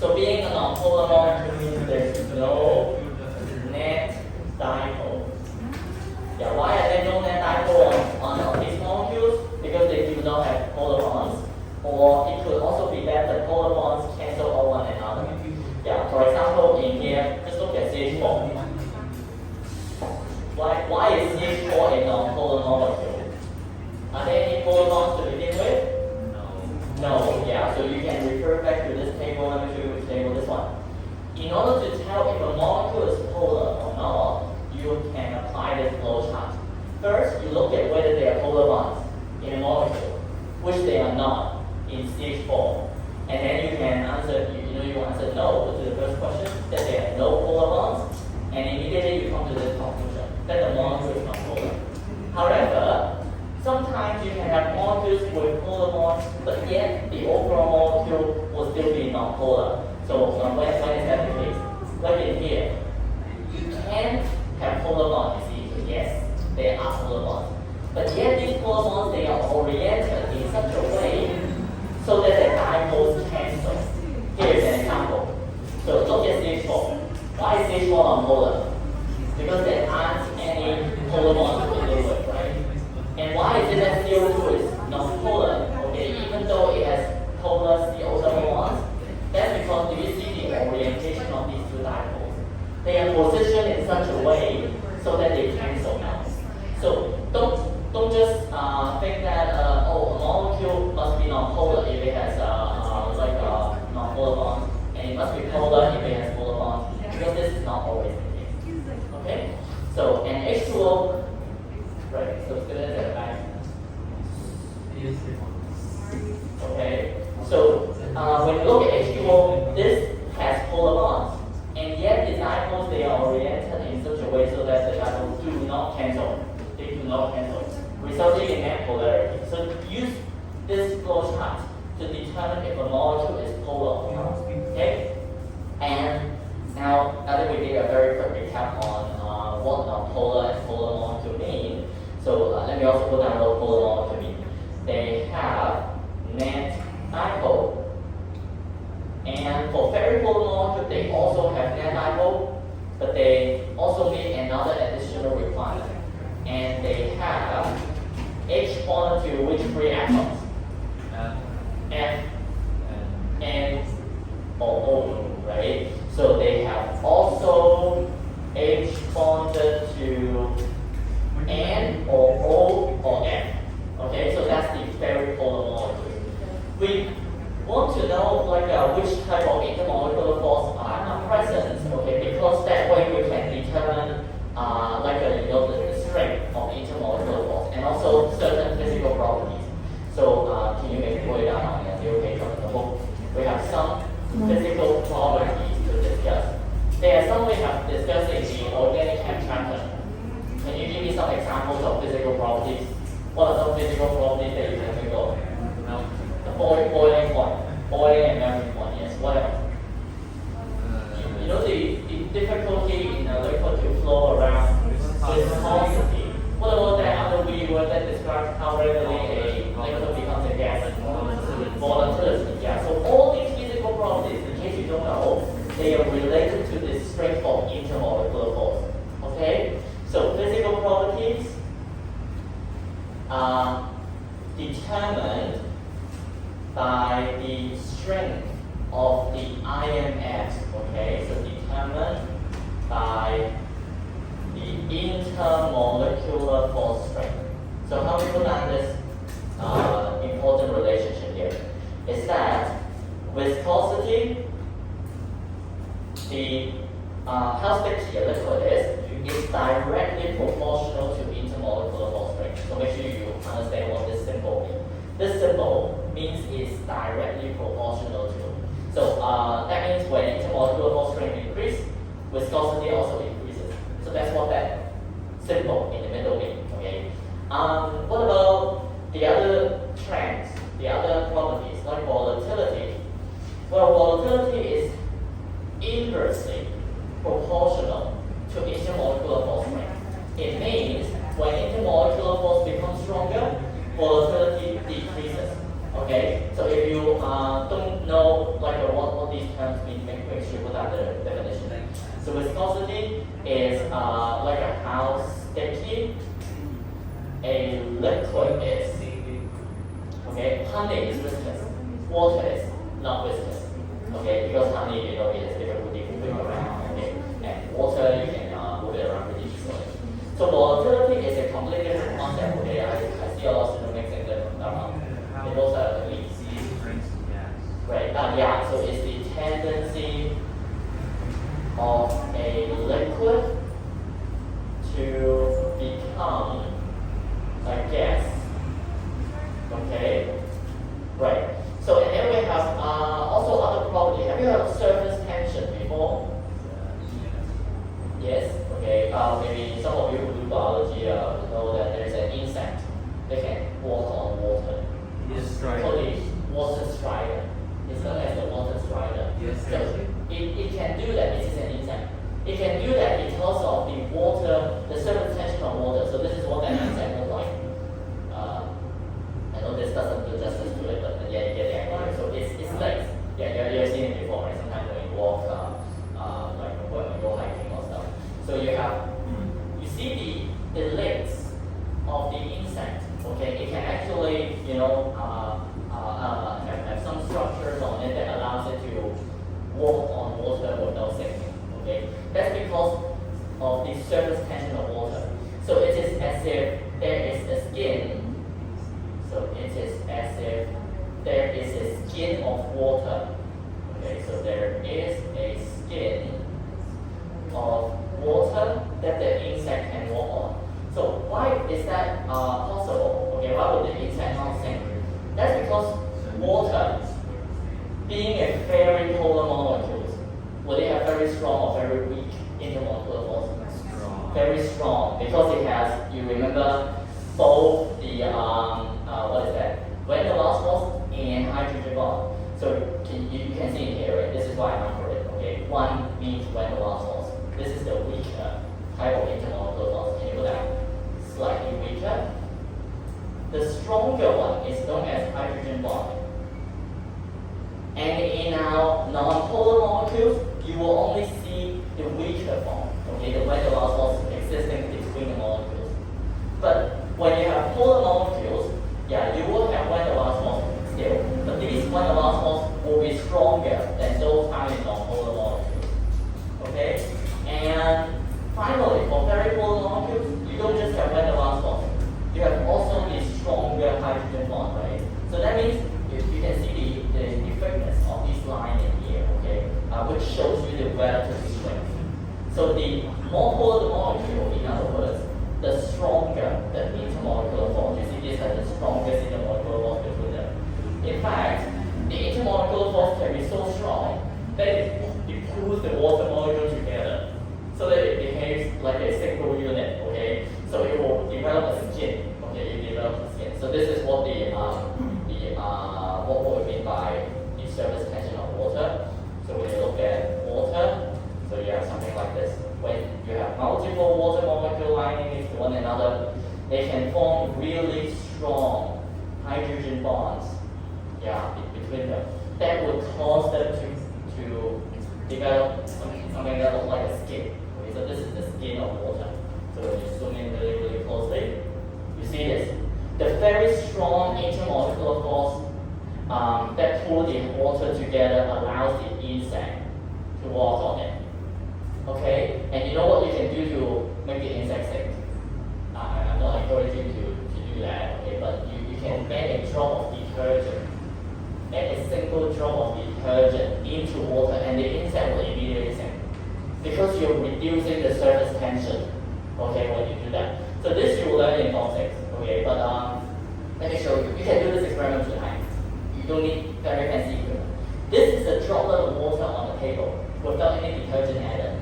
So being a non-polar molecule means there's no net dipole. Yeah, why are there no net dipole on these molecules? Because they do not have polar bonds. Or it could also be that the polar bonds cancel out one another. Yeah, for example, in here, just look at CH4. Why is CH4 a non-polar molecule? Are there any polar bonds to begin with? No, yeah, so you can refer back to this table. Let me show you which table, this one. In order to tell if a molecule is polar or not, you can apply this flow chart. First, you look at whether they are polar bonds in a molecule, which they are not in CH4. And then you can answer, you answer no to the first question, that there are no polar bonds, and immediately you come to this conclusion, that the molecule is not polar. However, sometimes you can have molecules with polar bonds, but yet the overall molecule will still be non-polar. So when is that the case? Like in here, you can have polar bonds, you see, yes, there are polar bonds. But yet these polar bonds, they are oriented in such a way so that the dipoles cancel. Here is an example. So look at CH4. Why is CH4 non-polar? Because there aren't any polar bonds to begin with, right? And why is it that CO2 is non-polar? Okay, even though it has polar CO double bonds, that's because do you see the orientation of these two dipoles? They are positioned in such a way so that they cancel out. So don't just think that a molecule must be non-polar if it has non-polar bonds, and it must be polar if it has polar bonds, because this is not always the case. Okay, so an H2O. Right, so students at the back. Okay, so when you look at H2O, this has polar bonds, and yet the dipoles, they are oriented in such a way so that the dipoles do not cancel. They do not cancel, resulting in net polarity. So use this flow chart to determine if a molecule is polar or not. Okay, and now that we did a very quick recap on what non-polar and polar molecule mean. So let me also put down what polar molecule mean. They have net dipole, and for very polar molecule, they also have net dipole, but they also meet another additional requirement, and they have H bonded to which three atoms? F, N, or O, right? So they have also H bonded to N or O or F. Okay, so that's the very polar molecule. We want to know which type of intermolecular force are present. Okay, because that way we can determine the strength of intermolecular force and also certain physical properties. So can you maybe put it down on the page of the book? We have some physical properties to discuss. There are some we have discussed in the organic chem chapter. Can you give me some examples of physical properties? What are some physical properties that you can think of? No. The boiling point, boiling and melting point. Yes. What else? You know the difficulty in a liquid to flow around viscosity. What about that other word that describes how readily a liquid becomes a gas? Volatility. Yeah. So all these physical properties, in case you don't know, they are related to the strength of intermolecular force. Okay. So physical properties are determined by the strength of the IMF. Okay, so determined by the intermolecular force strength. So how we put down this important relationship here is that viscosity, how sticky a liquid is directly proportional to intermolecular force strength. So make sure you understand what this symbol means. This symbol means it's directly proportional to. So that means when intermolecular force strength increases, viscosity also increases. So that's what that symbol in the middle means. Okay. What about the other trends, the other properties like volatility? Well, volatility is inversely proportional to intermolecular force strength. It means when intermolecular force becomes stronger, volatility decreases. Okay, so if you don't know what these terms, make sure what are the definition. So viscosity is like a how sticky a liquid is. Okay, honey is viscous, water is not viscous. Okay, because honey, you know, it is difficult to move around. Okay, and water you can move it around pretty easily. So volatility is a completely different concept. Okay, I see a lot of students mixing them around. It was a leak. Right. Yeah. So it's the tendency of a liquid to become a gas. Okay. Right. So and then we have also other properties. Have you heard of surface tension before? Yes. Okay. Maybe some of you who do biology know that there's an insect that can walk on water. Yes, right. Called the water strider. It's known as the water strider. Yes, so it can do that. It is an insect. It can do that because of the water, the surface tension of water. So this is what that insect looks like. I know this doesn't do justice to it, but yeah, you get the idea. So it's legs. Yeah, you've seen it before, right? Sometimes when you walk, like when you go hiking or stuff. So you see the legs of the insect. Okay, it can actually, you know, have some structures on it that allows it to walk on water without sinking. Okay, that's because of the surface tension of water. So it is as if there is a skin. So it is as if there is a skin of water. Okay, so there is a skin of water that the insect can walk on. So why is that possible? Okay, why would the insect not sink? That's because water, being a very polar molecule, will it have very strong or very weak intermolecular force? Very strong, because it has, you remember, both the what is that? Van der Waals force and hydrogen bond. So you can see it here, right? This is why I number it. Okay, one means Van der Waals force. This is the weaker type of intermolecular force. Can you go down? Slightly weaker. The stronger one is known as hydrogen bond. And in our non-polar molecules, you will only see the weaker form. Okay, the Van der Waals force existing between the molecules. But when you have polar molecules, yeah, you will have Van der Waals force still. But these Van der Waals force will be stronger than those tiny non-polar molecules. Okay? And finally, for very polar molecules, you don't just have Van der Waals force. You have also the stronger hydrogen bond, right? So that means you can see the thickness of this line in here, okay, which shows you the relative strength. So the more polar the molecule, in other words, the stronger the intermolecular force. You see this as the strongest intermolecular force between them. In fact, the intermolecular force can be so strong that it pulls the water molecule together so that it behaves like a single unit, okay? So it will develop a skin, okay? It develops a skin. So this is what what we mean by the surface tension of water. So when you look at water, so you have something like this. When you have multiple water molecules lining into one another, they can form really strong hydrogen bonds, yeah, between them. That would cause them to develop something that looks like a skin. Okay, so this is the skin of water. So when you zoom in really, really closely, you see this. The very strong intermolecular force that pulls the water together allows the insect to walk on it. Okay? And you know what you can do to make the insect sink? I'm not encouraging you to do that, okay? But you can add a drop of detergent. Add a single drop of detergent into water and the insect will immediately sink. Because you're reducing the surface tension, okay, when you do that. So this you will learn in Form 6, okay? But let me show you. You can do this experiment tonight. You don't need very fancy equipment. This is a droplet of water on the table without any detergent added.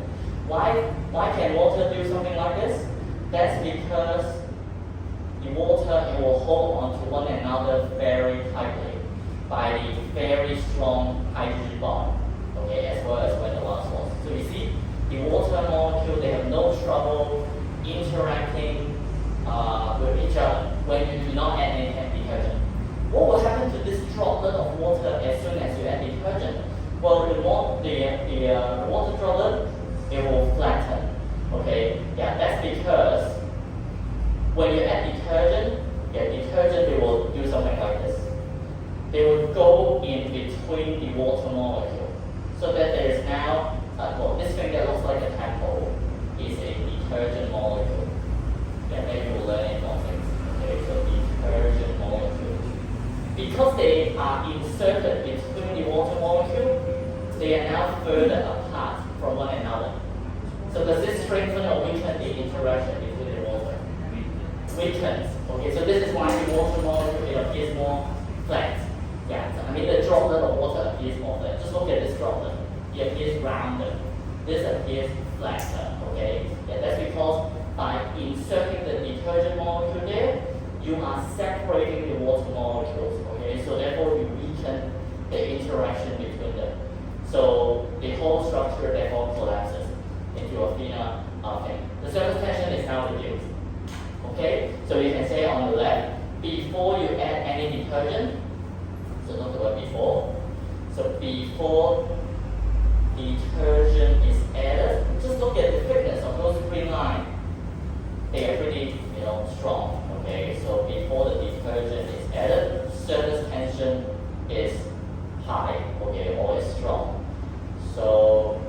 Why can water do something like this? That's because the water it will hold on to one another very tightly by the very strong hydrogen bond, okay, as well as Van der Waals force. So you see, the water molecule, they have no trouble interacting with each other when you do not add any detergent. What will happen to this droplet of water as soon as you add detergent? Well, the the water droplet, it will flatten. Okay, yeah, that's because when you add detergent, they will do something like this. They will go in between the water molecule, so that there is now, well, this thing that looks like a tadpole is a detergent molecule. Yeah, maybe you will learn it more things. Okay, so detergent molecule. Because they are inserted between the water molecule, they are now further apart from one another. So does this strengthen or weaken the interaction between the water? Weakens. Okay, so this is why the water molecule, it appears more flat. Yeah, I mean the droplet of water appears more flat. Just look at this droplet. It appears rounder. This appears flatter. Okay, yeah, that's because by inserting the detergent molecule there, you are separating the water molecules. Okay, so therefore you weaken the interaction between them. So the whole structure therefore collapses into a thinner thing. The surface tension is now reduced. Okay, so you can say on the left, before you add any detergent, so look at what before. So before detergent is added, just look at the thickness of those green lines. They are pretty, strong. Okay, so before the detergent is added, surface tension is high. Okay, or is strong. So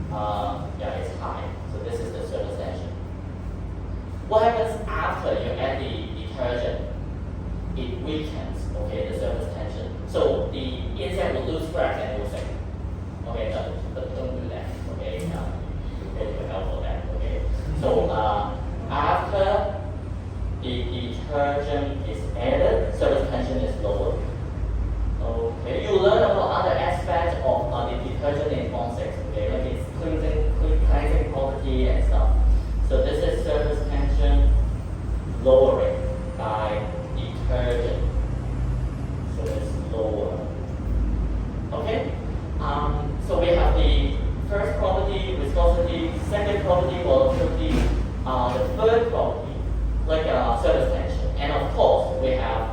it's high. So this is the surface tension. What happens after you add the detergent? It weakens, the surface tension. So the insect will lose scratch and it will sink. Okay, but don't do that. Okay, you get help for that. Okay, so after the detergent is added, surface tension is lower. Okay, you learn about other aspects of the detergent in Form 6. Okay, like its cleansing property and stuff. So this is surface tension lowering by detergent. So it's lower. Okay. So we have the first property, viscosity. Second property, volatility. The third property, like surface tension. And of course, we have.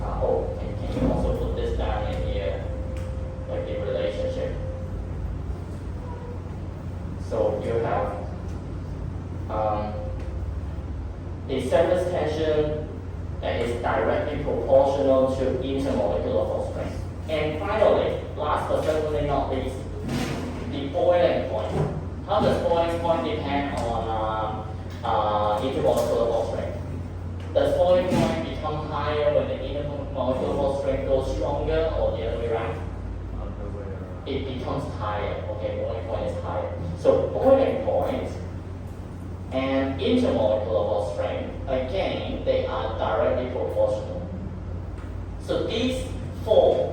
Can you also put this down in here, like the relationship? So you have the surface tension that is directly proportional to intermolecular force strength. And finally, last but certainly not least, the boiling point. How does boiling point depend on intermolecular force strength? Does boiling point become higher when the intermolecular force strength goes stronger, or the other way around? It becomes higher. Okay, boiling point is higher. So boiling point and intermolecular force strength, again, they are directly proportional. So these four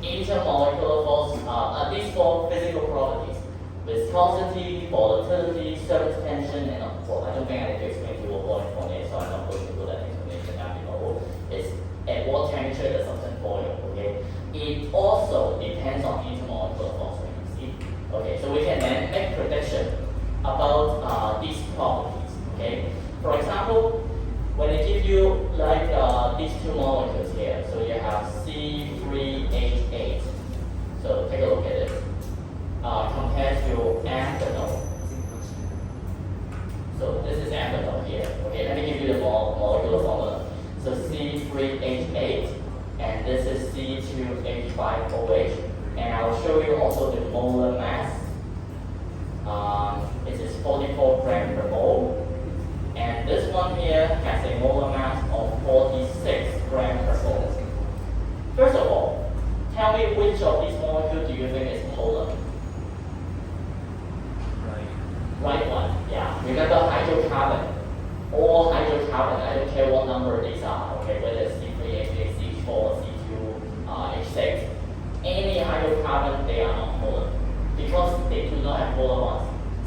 intermolecular force, these four physical properties, viscosity, volatility, surface tension, and I don't think I need to explain to you what boiling point is, so I'm not going to do that explanation down below. It's at what temperature the substance boils. Okay. It also depends on intermolecular force strength. Okay, so we can then make prediction about these properties. Okay, for example, when they give you like these two molecules here, so you have C3H8. So take a look at it. Compared to amphenol. So this is amphenol here. Okay, let me give you the molecular formula. So C3H8, and this is C2H5OH, and I'll show you also the molar mass. It is 44 grams per mole, and this one here has a molar mass of 46 grams per mole. First of all, tell me which of these molecules do you think is polar? Right one, yeah. Remember hydrocarbon. All hydrocarbon, I don't care what number these are, okay, whether it's C3H8, C4, C2H6. Any hydrocarbon, they are not polar because they do not have polar bonds.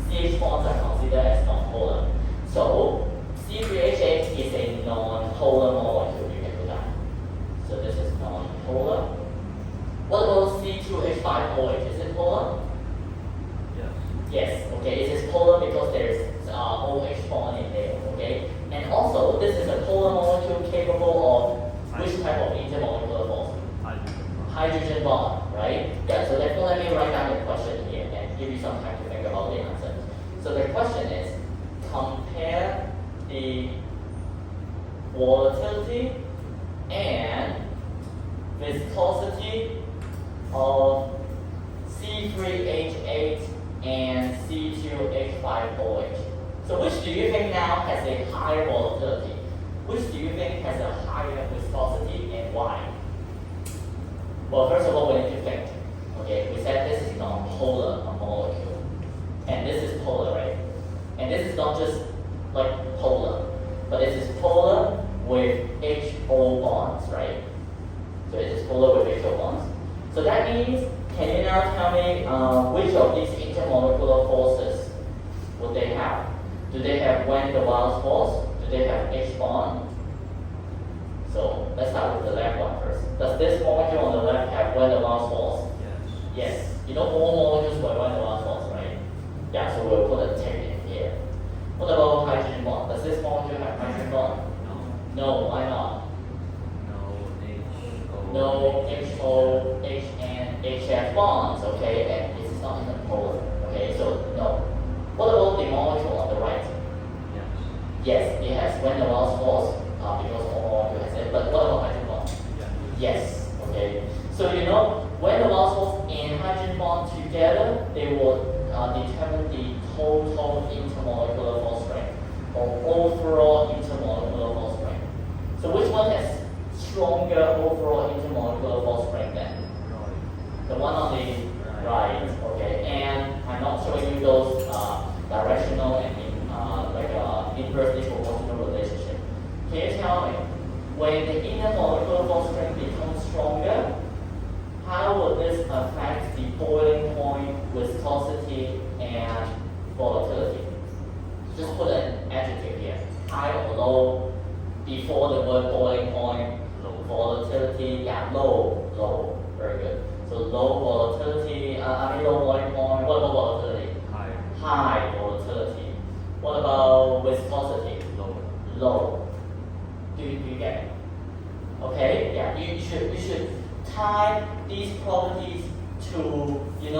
CH bonds are considered as non-polar. So C3H8 is a non-polar molecule, you can do that. So this is non-polar. What about C2H5OH? Is it polar? Yes, okay, it is polar because there is OH bond in there, okay? And also, this is a polar molecule capable of which type of intermolecular force? Hydrogen bond, right? Yeah, so therefore let me write down the question here. some time to think about the answer. So the question is, compare the volatility and viscosity of C3H8 and C2H5OH. So which do you think now has a higher volatility? Which do you think has a higher viscosity and why? Well, first of all, we need to think. Okay, we said this is non-polar molecule, and this is polar, right? And this is not just like polar, but this is polar with HO bonds, right? So it is polar with HO bonds. So that means, can you now tell me which of these intermolecular forces would they have? Do they have van der Waals force? Do they have H bond? So let's start with the left one first. Does this molecule on the left have van der Waals force? Yes. You know all molecules have van der Waals force, right? Yeah, so we'll put a tick in here. What about hydrogen bond? Does this molecule have hydrogen bond? No, why not? No HO, H and HF bonds, okay? And this is not even polar, okay? So no. What about the molecule on the right? Yes, it has van der Waals force because all molecule has it. But what about hydrogen bond? Yes, okay. So you know, van der Waals force and hydrogen bond together, they will determine the total intermolecular force strength or overall intermolecular force strength. So which one has stronger overall intermolecular force strength then? The one on the right, okay. And I'm not showing you those directional and inversely proportional relationship. Can you tell me, when the intermolecular force strength becomes stronger, how will this affect the boiling point, viscosity, and volatility? Just put an adjective here, high or low, before the word boiling point, volatility, yeah, low, very good. So low volatility, low boiling point, what about volatility? High volatility. What about viscosity? Low. Do you get it? Okay, yeah, you should tie these properties to, the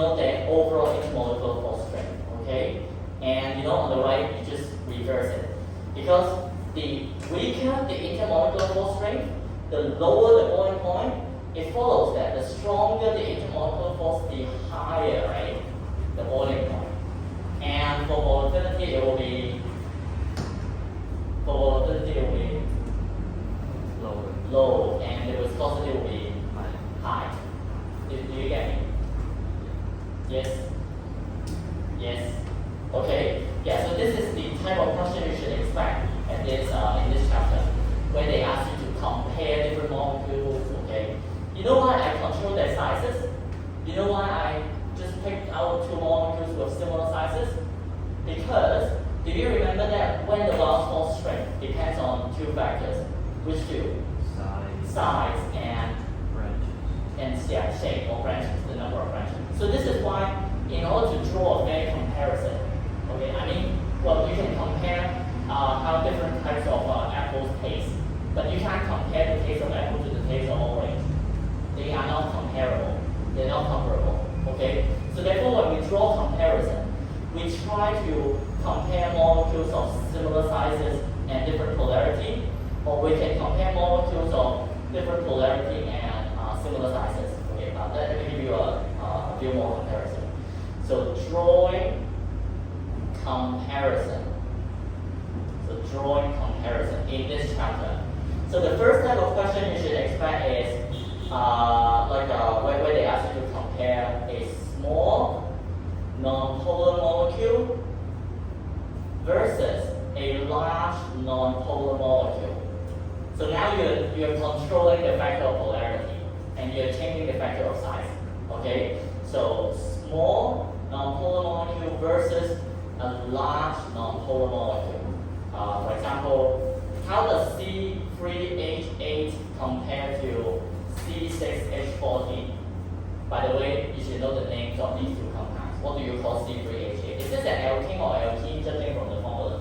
overall intermolecular force strength, okay? And, on the right, you just reverse it. Because the weaker the intermolecular force strength, the lower the boiling point, it follows that the stronger the intermolecular force, the higher, right, the boiling point. And for volatility, it will be low, and the viscosity will be high. Do you get me? Yes. Okay. Yeah. So this is the type of question you should expect at this in this chapter, where they ask you to compare different molecules. Okay. You know why I control their sizes? You know why I just picked out two molecules with similar sizes? Because do you remember that van der Waals force strength depends on two factors? Which two? Size and shape or branches, the number of branches. So this is why, in order to draw a fair comparison, okay, you can compare how different types of apples taste, but you can't compare the taste of apple to the taste of orange. They are not comparable. They're not comparable. Okay. So therefore, when we draw comparison, we try to compare molecules of similar sizes and different polarity, or we can compare molecules of different polarity and similar sizes. Okay, let me give you a few more comparison. So drawing comparison. In this chapter. So the first type of question you should expect is where they ask you to compare a small non-polar molecule versus a large non-polar molecule. So now you're controlling the factor of polarity and you're changing the factor of size. Okay? So small non-polar molecule versus a large non-polar molecule. For example, how does C3H8 compare to C6H14? By the way, you should know the names of these two compounds. What do you call C3H8? Is this an alkene or alkene, judging from the formula?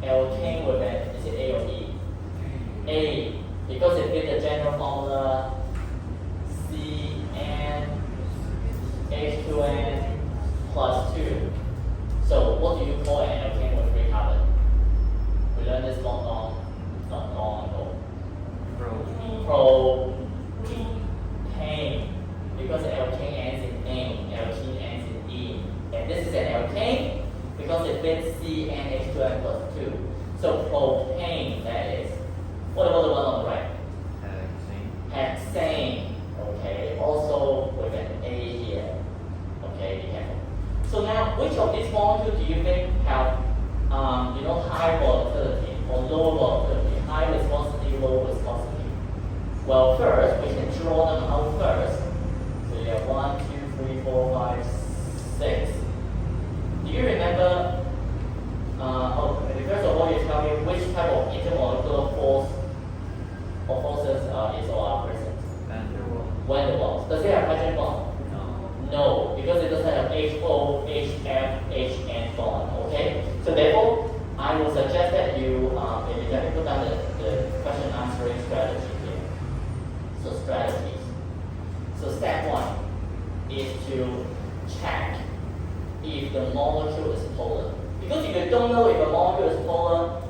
Alkene with an, is it A or E? A, because it fits the general formula CnH2. H2N plus 2. So what do you call an alkane with 3 carbon? We learned this not long ago. Propane. Because alkane ends in ane, alkene ends in E. And this is an alkane because it fits CnH2n plus 2. So propane, that is. What about the one on the right? Hexane. Okay, also with an A here. Okay, be careful. So now, which of these molecules do you think have, high volatility or low volatility, high viscosity, low viscosity? Well, first we can draw them out first. So you have 1, 2, 3, 4, 5, 6. Do you remember? First of all, you tell me which type of intermolecular force or forces is or are present. Van der Waals. Does it have hydrogen bond? No, because it doesn't have HO, HF, HN bond. Okay. So therefore, I will suggest that you maybe let me put down the question answering strategy here. So strategies. So step 1 is to check if the molecule is polar. Because if you don't know if a molecule is polar,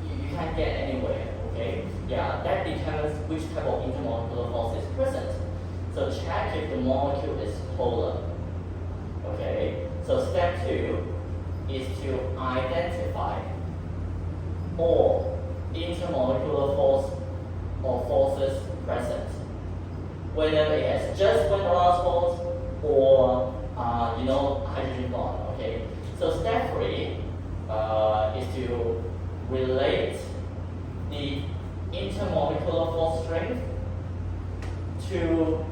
you can't get anywhere. Okay? Yeah, that determines which type of intermolecular force is present. So check if the molecule is polar. Okay? So step 2 is to identify all intermolecular force or forces present. Whether it has just Van der Waals force or hydrogen bond. Okay? So step 3 is to relate the intermolecular force strength to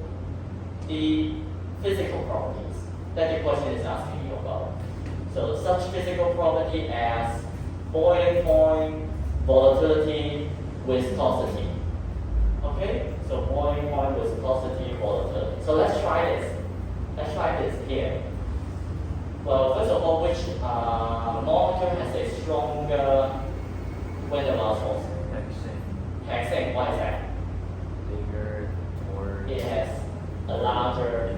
the physical properties that the question is asking you about. So such physical property as boiling point, volatility, viscosity. Okay? So boiling point, viscosity, volatility. So let's try this. Let's try this here. Well, first of all, which molecule has a stronger Van der Waals force? Hexane. Why is that? Bigger, more. It has a larger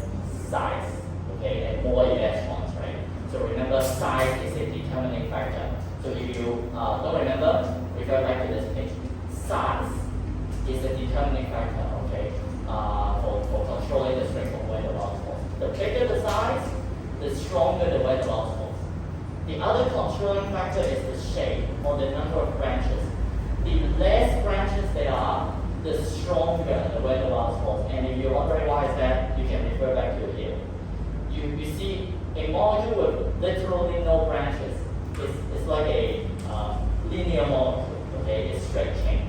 size, okay, and more electrons, right? So remember, size is a determining factor. So if you don't remember, refer back to this page. Size is a determining factor, okay, for controlling the strength of Van der Waals force. The bigger the size, the stronger the Van der Waals force. The other controlling factor is the shape or the number of branches. The less branches there are, the stronger the Van der Waals force. And if you're wondering why is that, you can refer back to it here. You see a molecule with literally no branches. It's like a linear molecule, okay? It's straight chain.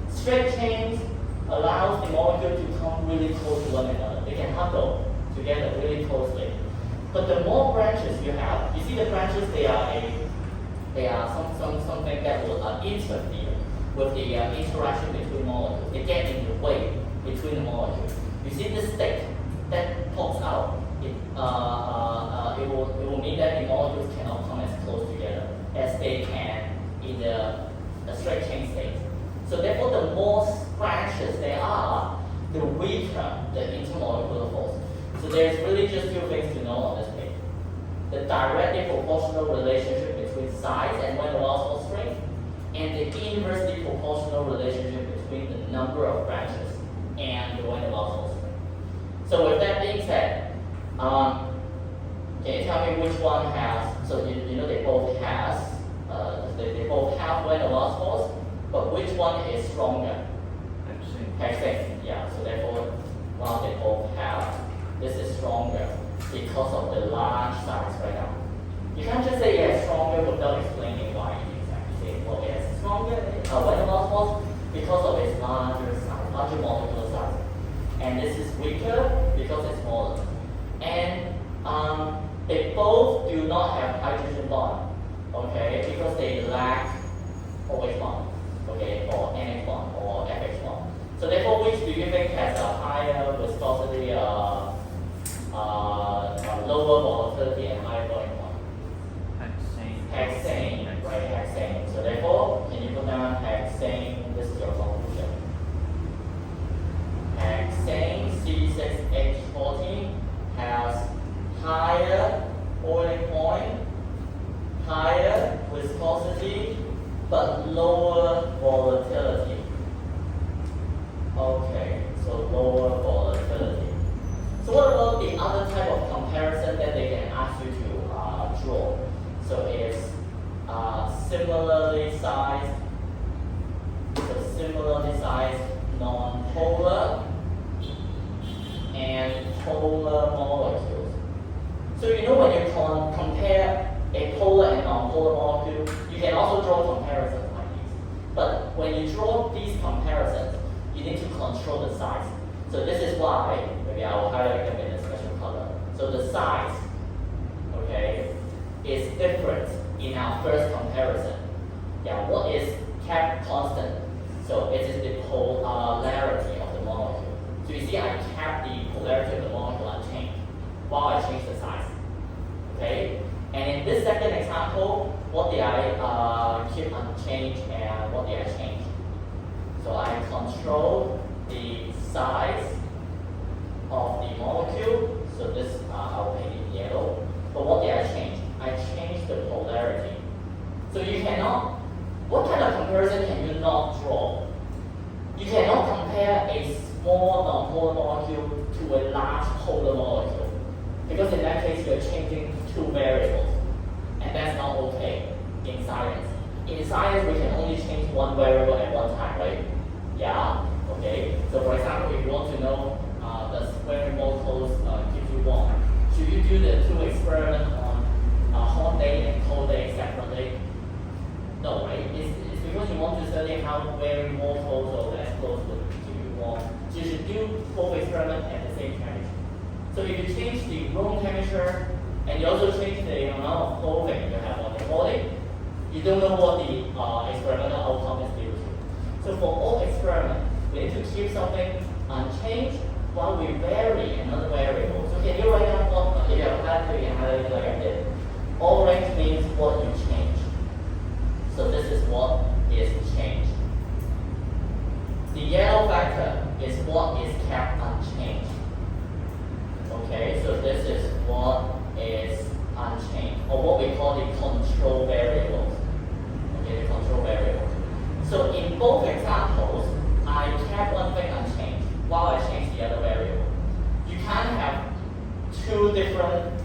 Straight chains allows the molecule to come really close to one another. They can huddle together really closely. But the more branches you have, you see the branches, they are something that will interfere with the interaction between molecules. They get in the way between the molecules. You see this stick that pops out. It will mean that the molecules cannot come as close together as they can in the straight chain state. So therefore, the more branches there are, the weaker the intermolecular force. So there's really just 2 things to know on this page. The directly proportional relationship between size and Van der Waals force strength, and the inversely proportional relationship between the number of branches and the Van der Waals force strength. So with that being said, can you tell me which one has, so you know they both have Van der Waals force, but which one is stronger? Hexane. Yeah, so therefore, while they both have, this is stronger because of the large size right now. You can't just say it has stronger without explaining why it is. You say, well, it has stronger Van der Waals force because of its larger size, larger molecular size. And this is weaker because it's smaller. And they both do not have hydrogen bond, okay, because they lack OH bond, okay, or NH bond, or FH bond. So therefore, which do you think has a higher viscosity, lower volatility, and higher boiling point? Hexane, right? Hexane. So therefore, can you put down hexane? This is your conclusion. Hexane C6H14 has but lower volatility. Okay, so lower volatility. So what about the other type of comparison that they can ask you to draw? So it's similarly sized, non-polar and polar molecules. So you know when you compare a polar and non-polar molecule, you can also draw comparisons like these. But when you draw these comparisons, you need to control the size. So this is why, maybe I will highlight them in a special color. So the size, okay, is different in our first comparison. Yeah, what is kept constant? So it is the polarity of the molecule. So you see I kept the polarity of the molecule unchanged while I changed the size. Okay? And in this second example, what did I keep unchanged and what did I change? So I control the size of the molecule. So this I'll paint it yellow. But what did I change? I changed the polarity. So you cannot, what kind of comparison can you not draw? You cannot compare a small non-polar molecule to a large polar molecule. Because in that case, you're changing two variables. And that's not okay in science. In science, we can only change one variable at one time, right? Yeah? Okay. So for example, if you want to know does wearing more clothes keep you warm, should you do the two experiments on hot day and cold day separately? No, right? It's because you want to study how wearing more clothes or less clothes will keep you warm. So you should do both experiments at the same temperature. So if you change the room temperature and you also change the amount of clothing you have on your body, you don't know what the experimental outcome is due to. So for all experiments, we need to keep something unchanged while we vary another variable. So can you write down what, if you have had to, you can highlight it like I did. Orange means what you change. So this is what is changed. The yellow factor is what is kept unchanged. Okay, so this is what is unchanged, or what we call the control variables. Okay, the control variables. So in both examples, I kept one thing unchanged while I changed the other variable. You can't have two different,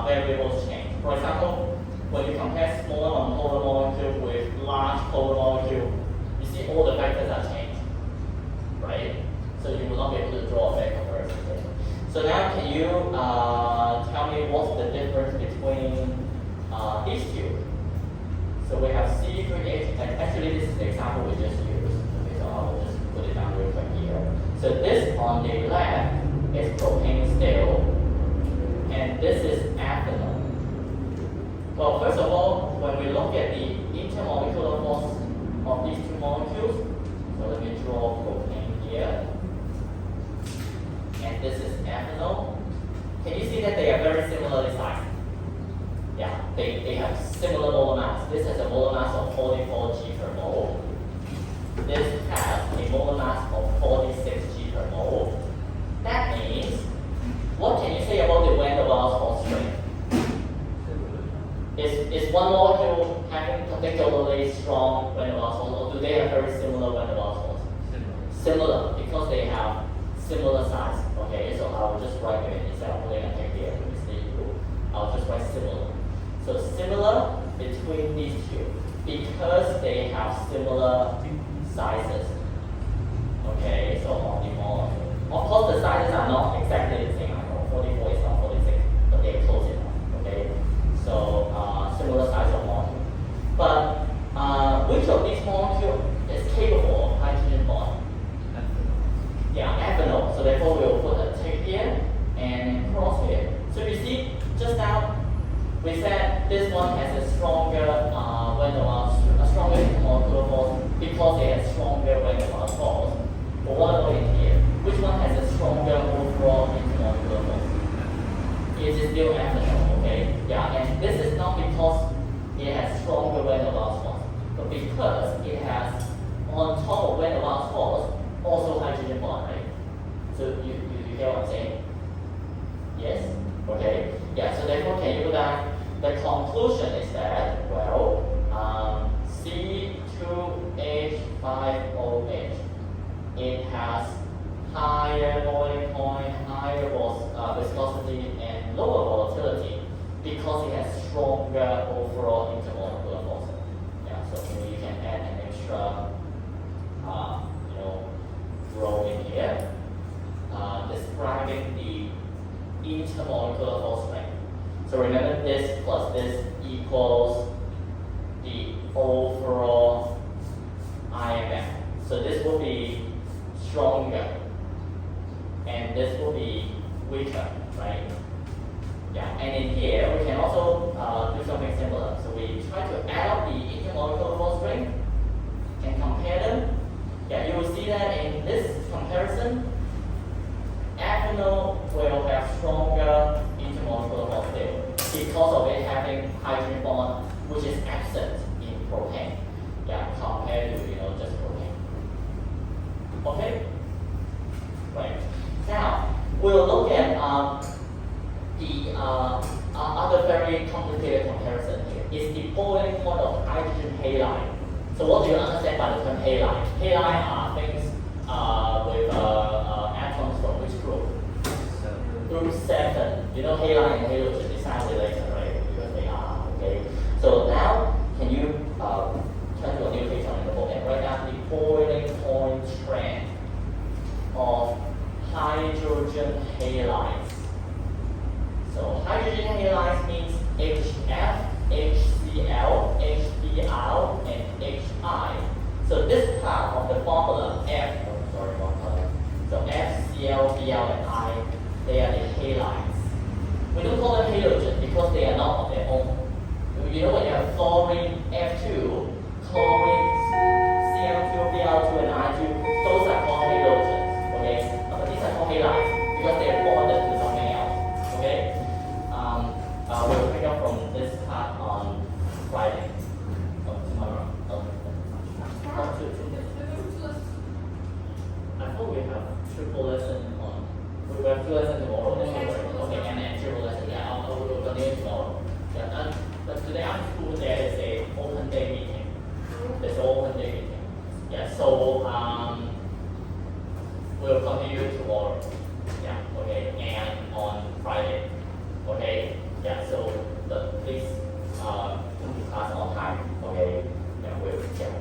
variables change. For example, when you compare small non-polar molecule with large polar molecule, you see all the factors are changed, right? So you will not be able to draw a fair comparison. So now can you tell me what's the difference between these two? So we have C3H, and actually this is the example we just used. Okay, so I'll just put it down real quick here. So this on the left is propane still, and this is ethanol. Well, first of all, when we look at the intermolecular force of these two molecules, so let me draw propane here. And this is ethanol. Can you see that they are very similarly sized? Yeah, they have similar molar mass. This has a molar mass of 44 G per mole. This has a molar mass of 46 G per mole. That means, what can you say about the van der Waals force strength? Is one molecule having particularly strong van der Waals force, or do they have very similar van der Waals force? Similar, because they have similar size. Okay, so I will just write it instead of putting a tag here to mislead you. I'll just write similar. So similar between these two because they have similar sizes. Okay, so on the molecule. Of course, the sizes are not exactly the same. I know 44 is not 46, but they're close enough. Okay, so similar size of molecule. But which of these molecules is capable of hydrogen bond? Yeah, ethanol. So therefore, we will put a tick here and cross here. So you see, just now we said this one has a stronger stronger intermolecular force because it has stronger van der Waals force. But what about in here? Which one has a stronger overall intermolecular force? It is still ethanol, okay? Yeah, and this is not because it has stronger van der Waals force, but because it has on top of van der Waals force also hydrogen bond, right? So you get what I'm saying? Yes? Okay. Yeah, so therefore can you that the conclusion is that, well, C 5OH. It has higher boiling point, higher viscosity, and lower volatility because it has stronger overall intermolecular force. Yeah, so maybe you can add an extra, row in here, describing the intermolecular force strength. So remember, this plus this equals the overall IMF. So this will be stronger, and this will be weaker, right? Yeah, and in here we can also do something similar. So we try to add up the intermolecular force strength and compare them. Yeah, you will see that in this comparison, ethanol will have stronger intermolecular force still because of it having hydrogen bond, which is absent in propane. Yeah, compared to just propane. Okay. Right. Now we'll look at the other very complicated comparison here. Is the boiling point of hydrogen halide. So what do you understand by the term halide? Halide are things with atoms from which group? Group 7. You know halide and halogen, they sound related, right? Because they are, okay? So now, can you turn to a new page on the book and write down the boiling point strength of hydrogen halides. So hydrogen halides means HF, HCl, HBr, and HI. So this part of the formula, so F, Cl, Bl, and I, they are the halides. We don't call them halogen because they are not on their own. You know when you have fluorine F2, chlorine Cl2, Bl2, and I2, those are called halogens. Okay, but these are called halides because they are bonded to something else. Okay, we'll pick up from this part on Friday. Tomorrow. I thought we have triple lesson on. We have 2 lessons tomorrow. Okay, and triple lesson. Yeah, we'll continue tomorrow. Yeah, but today after school there is a open day meeting. There's an open day meeting. Yeah, so we'll continue tomorrow. Yeah, okay, and on Friday. Okay, yeah, so please come to class on time. Okay, yeah, we'll check.